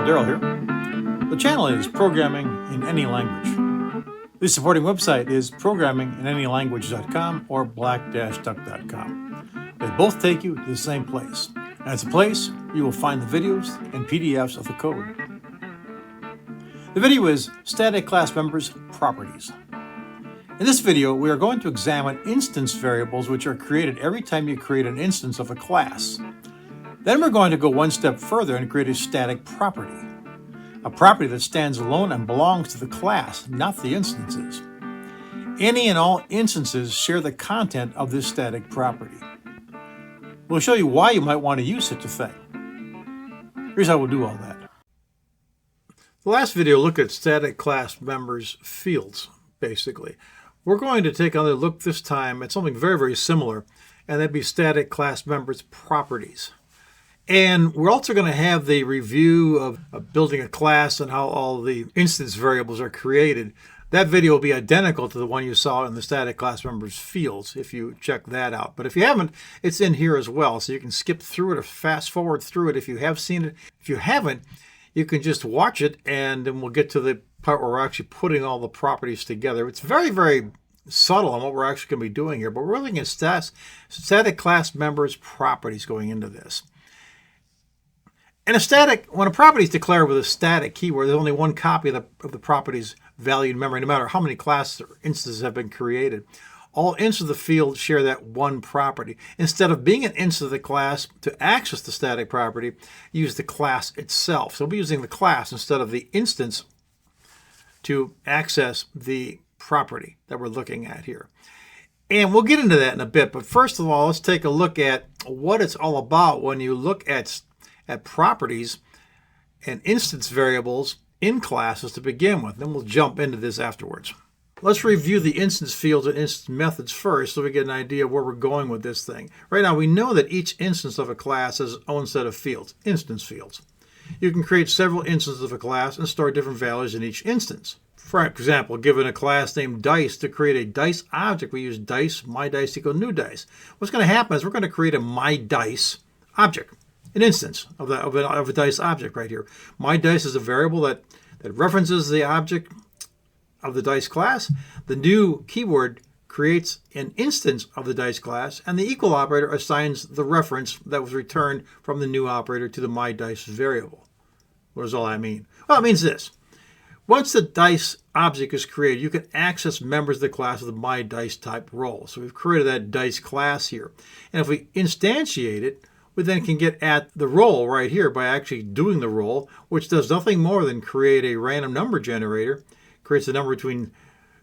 Daryl here. The channel is Programming in Any Language. The supporting website is programminginanylanguage.com or black-duck.com. They both take you to the same place, and it's a place where you will find the videos and PDFs of the code. The video is Static Class Members Properties. In this video, we are going to examine instance variables which are created every time you create an instance of a class. Then we're going to go one step further and create a static property. A property that stands alone and belongs to the class, not the instances. Any and all instances share the content of this static property. We'll show you why you might want to use such a thing. Here's how we'll do all that. The last video looked at static class members fields, basically. We're going to take another look this time at something very, very similar, and that'd be static class members properties. And we're also going to have the review of building a class and how all the instance variables are created. That video will be identical to the one you saw in the static class members fields if you check that out. But if you haven't, it's in here as well. So you can skip through it or fast forward through it if you have seen it. If you haven't, you can just watch it and then we'll get to the part where we're actually putting all the properties together. It's very, very subtle on what we're actually going to be doing here. But we're looking at static class members properties going into this. And when a property is declared with a static keyword, there's only one copy of the property's value in memory, no matter how many classes or instances have been created. All instances of the field share that one property. Instead of being an instance of the class to access the static property, use the class itself. So we'll be using the class instead of the instance to access the property that we're looking at here. And we'll get into that in a bit. But first of all, let's take a look at what it's all about when you look at properties and instance variables in classes to begin with. Then we'll jump into this afterwards. Let's review the instance fields and instance methods first so we get an idea of where we're going with this thing. Right now, we know that each instance of a class has its own set of fields, instance fields. You can create several instances of a class and store different values in each instance. For example, given a class named dice, to create a dice object, we use dice, my dice equal new dice. What's going to happen is we're going to create a my dice object. An instance of a dice object right here. My dice is a variable that references the object of the dice class. The new keyword creates an instance of the dice class, and the equal operator assigns the reference that was returned from the new operator to the my dice variable. What does all that mean? Well, it means this. Once the dice object is created, you can access members of the class with the my dice type role. So we've created that dice class here. And if we instantiate it, we then can get at the role right here by actually doing the role, which does nothing more than create a random number generator, creates a number between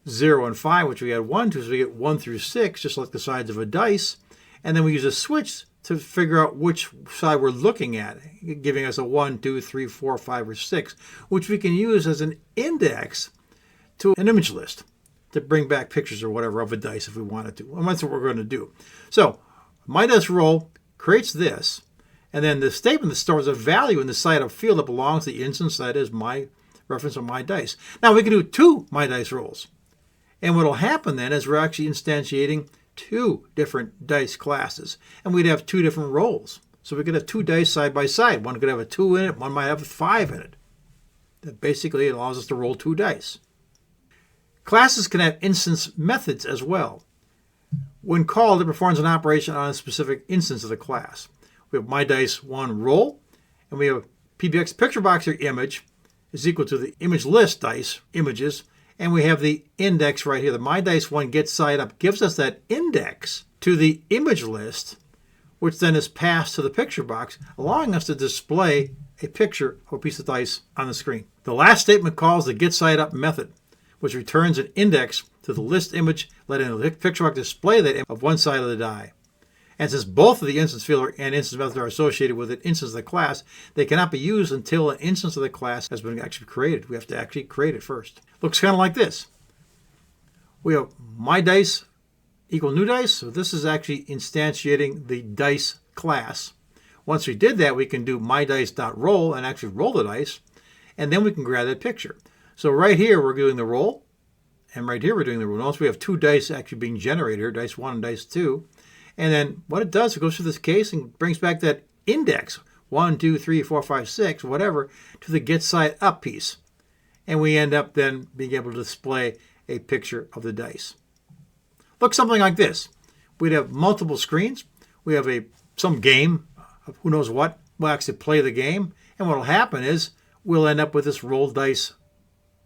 0 and 5, which we add 1 to, so we get 1 through 6, just like the sides of a dice. And then we use a switch to figure out which side we're looking at, giving us a 1, 2, 3, 4, 5, or 6, which we can use as an index to an image list to bring back pictures or whatever of a dice if we wanted to. And that's what we're going to do. So my dice role creates this, and then the statement that stores a value in the side of field that belongs to the instance, that is my reference of my dice. Now we can do two my dice roles. And what will happen then is we're actually instantiating two different dice classes. And we'd have two different roles. So we could have two dice side by side. One could have a 2 in it, one might have a 5 in it. That basically allows us to roll two dice. Classes can have instance methods as well. When called, it performs an operation on a specific instance of the class. We have my dice 1 roll, and we have PBX picture box or image is equal to the image list dice images, and we have the index right here. The my dice 1 get side up gives us that index to the image list, which then is passed to the picture box, allowing us to display a picture of a piece of dice on the screen. The last statement calls the get side up method, which returns an index to the list image, letting the picture box display that image of one side of the die. And since both of the instance field and instance method are associated with an instance of the class, they cannot be used until an instance of the class has been actually created. We have to actually create it first. Looks kind of like this. We have my dice equal new dice. So this is actually instantiating the dice class. Once we did that, we can do my dice.roll and actually roll the dice. And then we can grab that picture. So right here, we're doing the roll. And right here, we're doing the roll. Notice we have two dice actually being generated here, dice 1 and dice 2. And then what it does, it goes through this case and brings back that index, 1, 2, 3, 4, 5, 6, whatever, to the get side up piece. And we end up then being able to display a picture of the dice. Look something like this. We'd have multiple screens. We have some game, who knows what. We'll actually play the game. And what will happen is we'll end up with this roll dice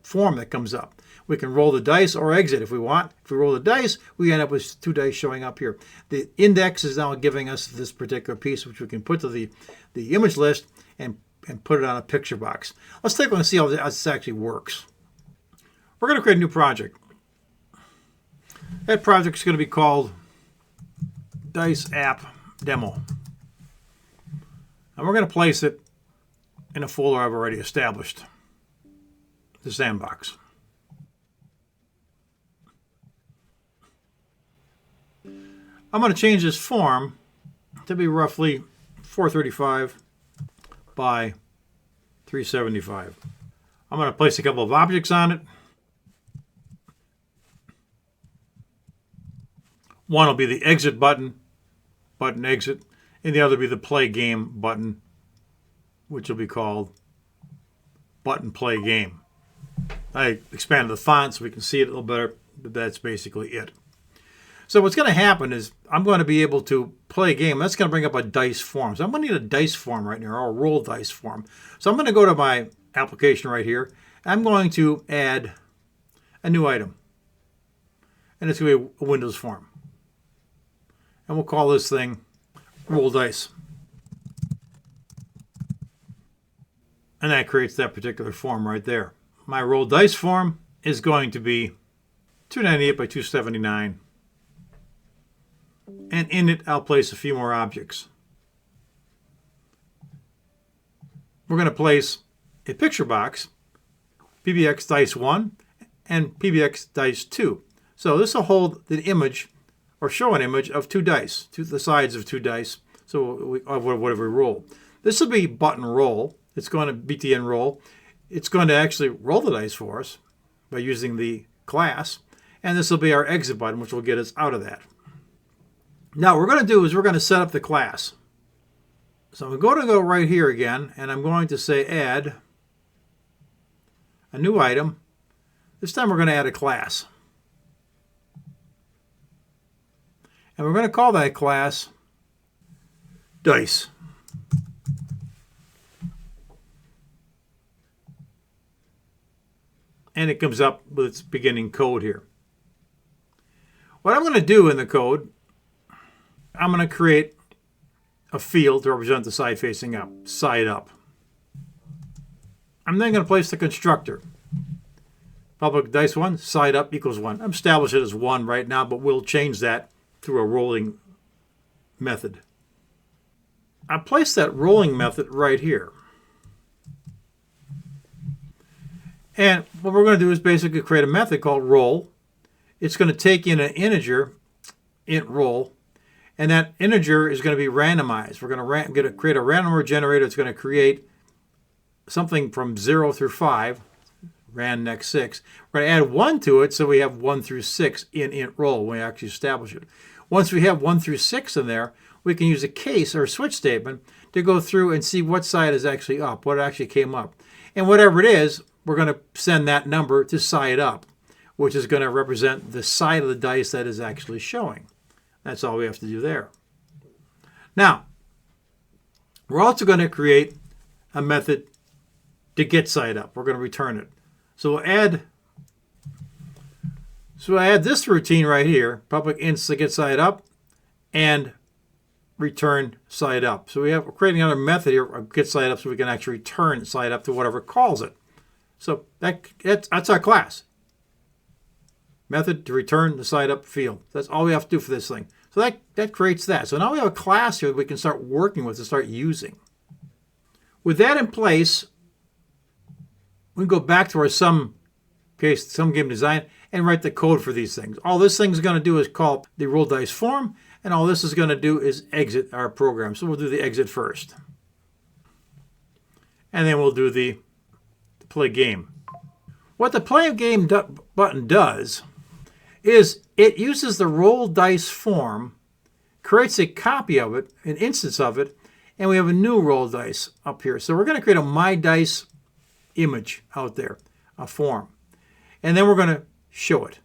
form that comes up. We can roll the dice or exit if we want. If we roll the dice, we end up with 2 dice showing up here. The index is now giving us this particular piece, which we can put to the image list and put it on a picture box. Let's take a look and see how this actually works. We're going to create a new project. That project is going to be called Dice App Demo. And we're going to place it in a folder I've already established, the sandbox. I'm going to change this form to be roughly 435 by 375. I'm going to place a couple of objects on it. One will be the exit button exit, and the other will be the play game button, which will be called button play game. I expanded the font so we can see it a little better, but that's basically it. So what's going to happen is I'm going to be able to play a game. That's going to bring up a dice form. So I'm going to need a dice form right now, or a roll dice form. So I'm going to go to my application right here. I'm going to add a new item. And it's going to be a Windows form. And we'll call this thing roll dice. And that creates that particular form right there. My roll dice form is going to be 298 by 279. And in it, I'll place a few more objects. We're going to place a picture box, PBX Dice 1 and PBX Dice 2. So this will hold the image, or show an image of 2 dice, the sides of 2 dice, so whatever we roll. This will be button roll. It's going to BTN roll. It's going to actually roll the dice for us by using the class. And this will be our exit button, which will get us out of that. Now, what we're going to do is we're going to set up the class. So I'm going to go right here again, and I'm going to say add a new item. This time we're going to add a class. And we're going to call that class Dice. And it comes up with its beginning code here. What I'm going to do in the code, I'm going to create a field to represent the side facing up, side up. I'm then going to place the constructor. Public dice 1, side up equals 1. I'm establishing it as 1 right now, but we'll change that through a rolling method. I place that rolling method right here. And what we're going to do is basically create a method called roll. It's going to take in an integer, int roll, and that integer is going to be randomized. We're going to create a random number generator. It's going to create something from 0 through 5, ran next 6. We're going to add 1 to it, so we have 1 through 6 in int roll when we actually establish it. Once we have 1 through 6 in there, we can use a case or a switch statement to go through and see what side is actually up, what actually came up. And whatever it is, we're going to send that number to side up, which is going to represent the side of the dice that is actually showing. That's all we have to do there. Now, we're also going to create a method to get side up. We're going to return it. So we'll add this routine right here, public ints to get side up, and return side up. So we're creating another method here of get side up so we can actually return side up to whatever calls it. So that's our class. Method to return the side up field. That's all we have to do for this thing. So that creates that. So now we have a class here that we can start working with and start using. With that in place, we can go back to our sum game design and write the code for these things. All this thing is going to do is call the roll dice form, and all this is going to do is exit our program. So we'll do the exit first. And then we'll do the play game. What the play game button does is it uses the roll dice form, creates a copy of it, an instance of it, and we have a new roll dice up here. So we're going to create a My Dice image out there, a form. And then we're going to show it.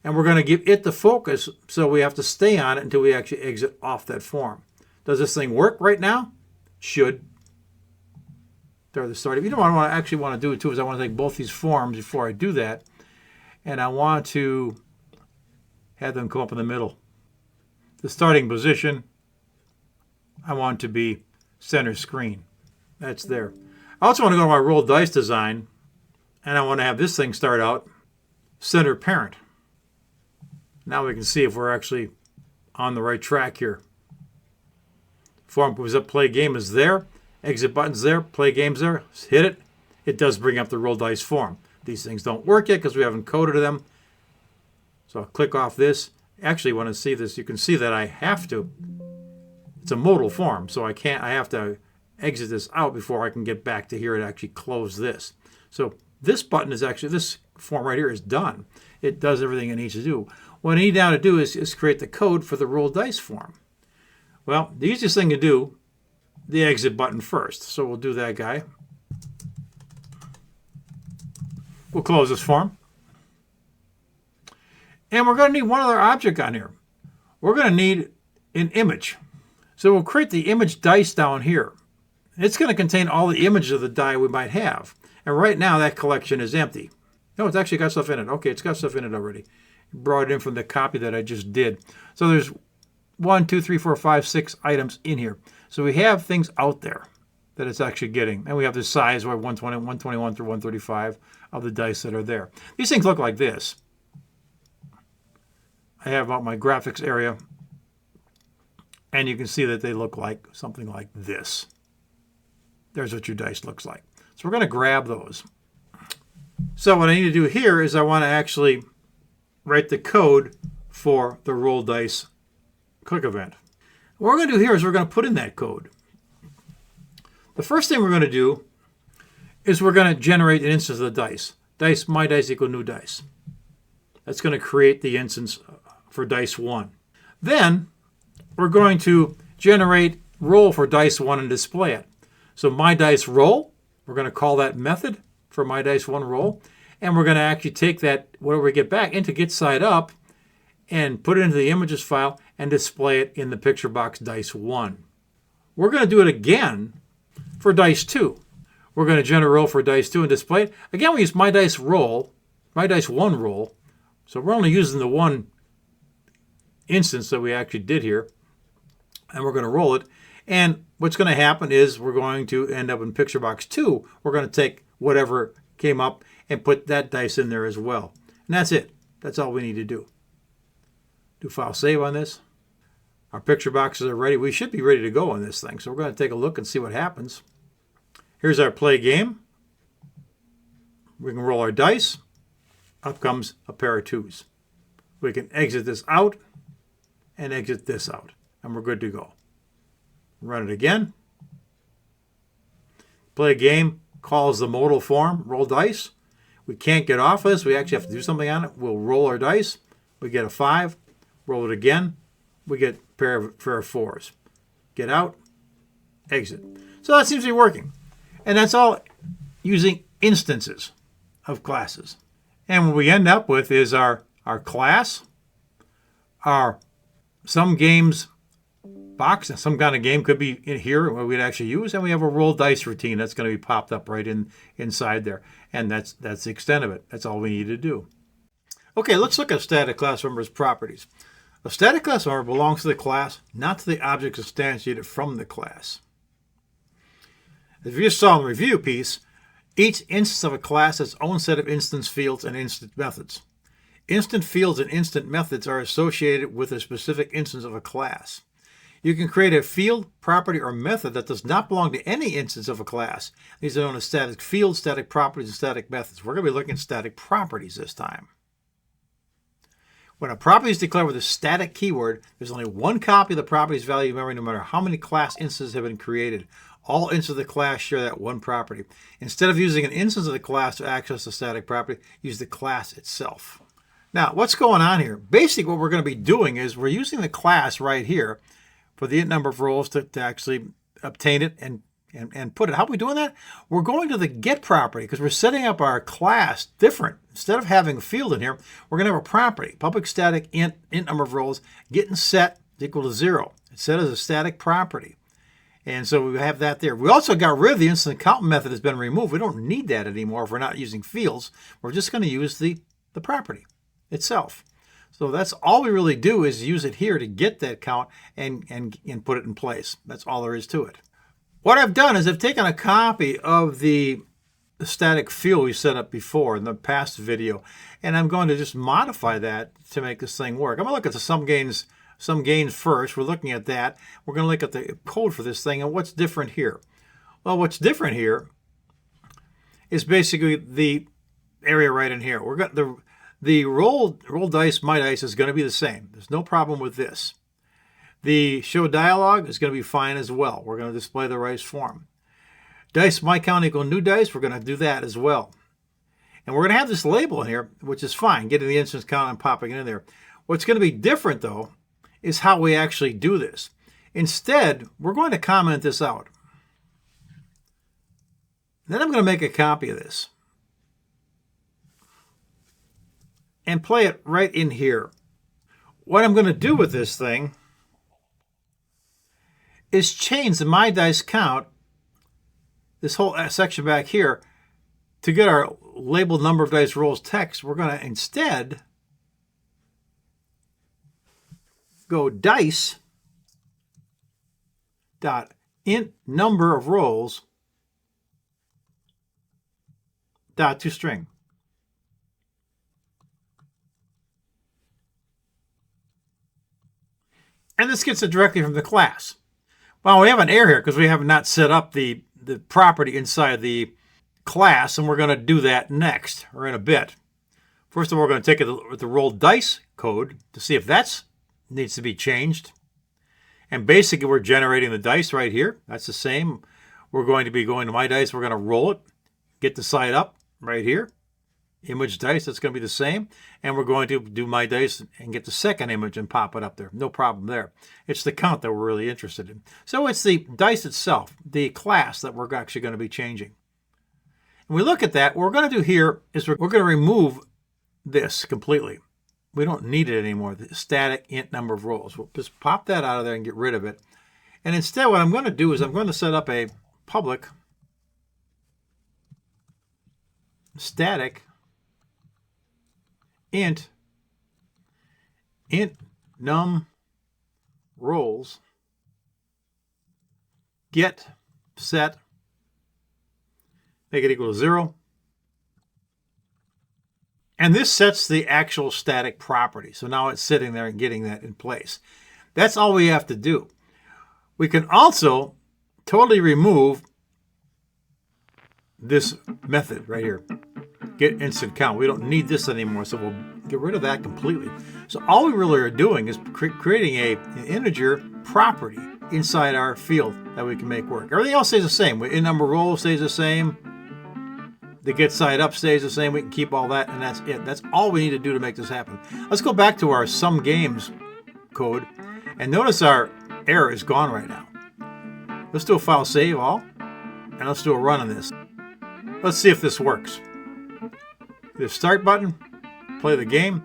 And we're going to give it the focus, so we have to stay on it until we actually exit off that form. Does this thing work right now? Should. There, the start. You know what I actually want to do too is I want to take both these forms before I do that. And I want to have them come up in the middle. The starting position, I want to be center screen. That's there. I also want to go to my roll dice design, and I want to have this thing start out center parent. Now we can see if we're actually on the right track here. Form moves up, play game is there. Exit button's there, play game's there. Hit it. It does bring up the roll dice form. These things don't work yet because we haven't coded them. So I'll click off this. Actually, when I see this, you can see that I have to. It's a modal form, so I have to exit this out before I can get back to here and actually close this. So this button is actually, this form right here is done. It does everything it needs to do. What I need now to do is create the code for the roll dice form. Well, the easiest thing to do, the exit button first. So we'll do that guy. We'll close this form. And we're going to need one other object on here. We're going to need an image. So we'll create the image dice down here. It's going to contain all the images of the die we might have. And right now that collection is empty. No, it's actually got stuff in it. Okay, it's got stuff in it already. Brought it in from the copy that I just did. So there's 1, 2, 3, 4, 5, 6 items in here. So we have things out there that it's actually getting. And we have the size, 120, 121 through 135 of the dice that are there. These things look like this. I have out my graphics area. And you can see that they look like something like this. There's what your dice looks like. So we're going to grab those. So what I need to do here is I want to actually write the code for the roll dice click event. What we're going to do here is we're going to put in that code. The first thing we're going to do is we're going to generate an instance of the dice. Dice, my dice equal new dice. That's going to create the instance for dice 1. Then we're going to generate roll for dice 1 and display it. So my dice roll, we're going to call that method for my dice 1 roll. And we're going to actually take that, whatever we get back, into get side up and put it into the images file and display it in the picture box dice 1. We're going to do it again for dice 2. We're going to generate roll for dice 2 and display it. Again, we use my dice roll, my dice 1 roll. So we're only using the one instance that we actually did here. And we're going to roll it. And what's going to happen is we're going to end up in picture box 2. We're going to take whatever came up and put that dice in there as well. And that's it. That's all we need to do. Do file save on this. Our picture boxes are ready. We should be ready to go on this thing. So we're going to take a look and see what happens. Here's our play game. We can roll our dice. Up comes a pair of 2s. We can exit this out and exit this out. And we're good to go. Run it again. Play a game, calls the modal form, roll dice. We can't get off this. We actually have to do something on it. We'll roll our dice. We get a 5. Roll it again. We get a pair of 4s. Get out. Exit. So that seems to be working. And that's all using instances of classes. And what we end up with is our class, our some games box, and some kind of game could be in here where we'd actually use, and we have a roll dice routine that's going to be popped up right inside there. And that's the extent of it. That's all we need to do. Okay, let's look at static class members' properties. A static class member belongs to the class, not to the objects instantiated from the class. As we just saw in the review piece, each instance of a class has its own set of instance fields and instant methods. Instant fields and instant methods are associated with a specific instance of a class. You can create a field, property, or method that does not belong to any instance of a class. These are known as static fields, static properties, and static methods. We're going to be looking at static properties this time. When a property is declared with a static keyword, there's only one copy of the property's value in memory no matter how many class instances have been created. All instances of the class share that one property. Instead of using an instance of the class to access the static property, use the class itself. Now, what's going on here? Basically, what we're going to be doing is we're using the class right here for the int number of rolls to actually obtain it and put it. How are we doing that? We're going to the get property because we're setting up our class different. Instead of having a field in here, we're going to have a property. Public static int number of roles, getting set is equal to 0. It's set as a static property. And so we have that there. We also got rid of the instant count method has been removed. We don't need that anymore if we're not using fields. We're just going to use the property itself. So that's all we really do is use it here to get that count and put it in place. That's all there is to it. What I've done is I've taken a copy of the static field we set up before in the past video, and I'm going to just modify that to make this thing work. I'm going to look at the sum gains first. We're looking at that. We're going to look at the code for this thing and what's different here. Well, what's different here is basically the area right in here. We're got the roll dice, my dice is going to be the same. There's no problem with this. The show dialog is going to be fine as well. We're going to display the right form. Dice my count equal new dice, we're going to do that as well. And we're going to have this label in here, which is fine, getting the instance count and popping it in there. What's going to be different, though, is how we actually do this. Instead, we're going to comment this out. Then I'm going to make a copy of this and play it right in here. What I'm going to do with this thing is change the my dice count, this whole section back here, to get our labeled number of dice rolls text. We're going to instead go dice dot int number of rolls dot toString. And this gets it directly from the class. Well, we have an error here because we have not set up the property inside the class, and we're going to do that next, or in a bit. First of all, we're going to take the roll dice code to see if that needs to be changed. And basically, we're generating the dice right here. That's the same. We're going to be going to my dice. We're going to roll it, get the side up right here. Image dice, that's going to be the same. And we're going to do my dice and get the second image and pop it up there. No problem there. It's the count that we're really interested in. So it's the dice itself, the class, that we're actually going to be changing. When we look at that, what we're going to do here is we're going to remove this completely. We don't need it anymore, the static int number of rolls. We'll just pop that out of there and get rid of it. And instead, what I'm going to do is I'm going to set up a public static int num rolls get set, make it equal to 0. And this sets the actual static property. So now it's sitting there and getting that in place. That's all we have to do. We can also totally remove this method right here, get instant count. We don't need this anymore, so we'll get rid of that completely. So all we really are doing is creating an integer property inside our field that we can make work. Everything else stays the same. In number roll stays the same. The get side up stays the same. We can keep all that, and that's it. That's all we need to do to make this happen. Let's go back to our sum games code, and notice our error is gone right now. Let's do a file save all, and let's do a run on this. Let's see if this works. The start button, play the game.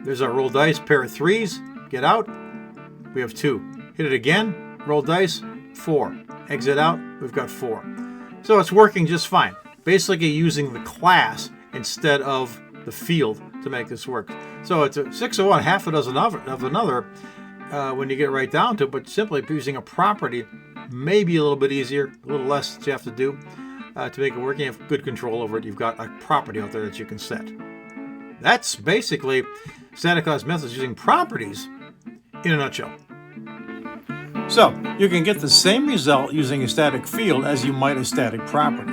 There's our roll dice, pair of 3s, get out. We have 2. Hit it again, roll dice, 4. Exit out, we've got 4. So it's working just fine. Basically using the class instead of the field to make this work. So it's a 6 of one, half a dozen of another when you get right down to it, but simply using a property may be a little bit easier, a little less that you have to do to make it work. You have good control over it. You've got a property out there that you can set. That's basically static class methods using properties in a nutshell. So you can get the same result using a static field as you might a static property.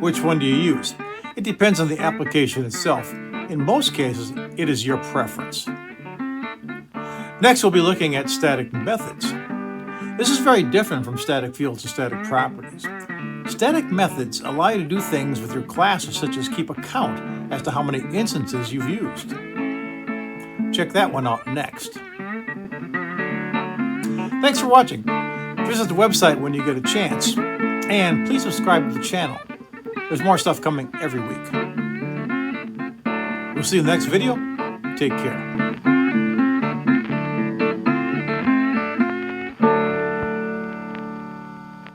Which one do you use? It depends on the application itself. In most cases, it is your preference. Next, we'll be looking at static methods. This is very different from static fields and static properties. Static methods allow you to do things with your classes, such as keep a count as to how many instances you've used. Check that one out next. Thanks for watching. If Visit the website when you get a chance, and please subscribe to the channel. There's more stuff coming every week. We'll see you in the next video. Take care.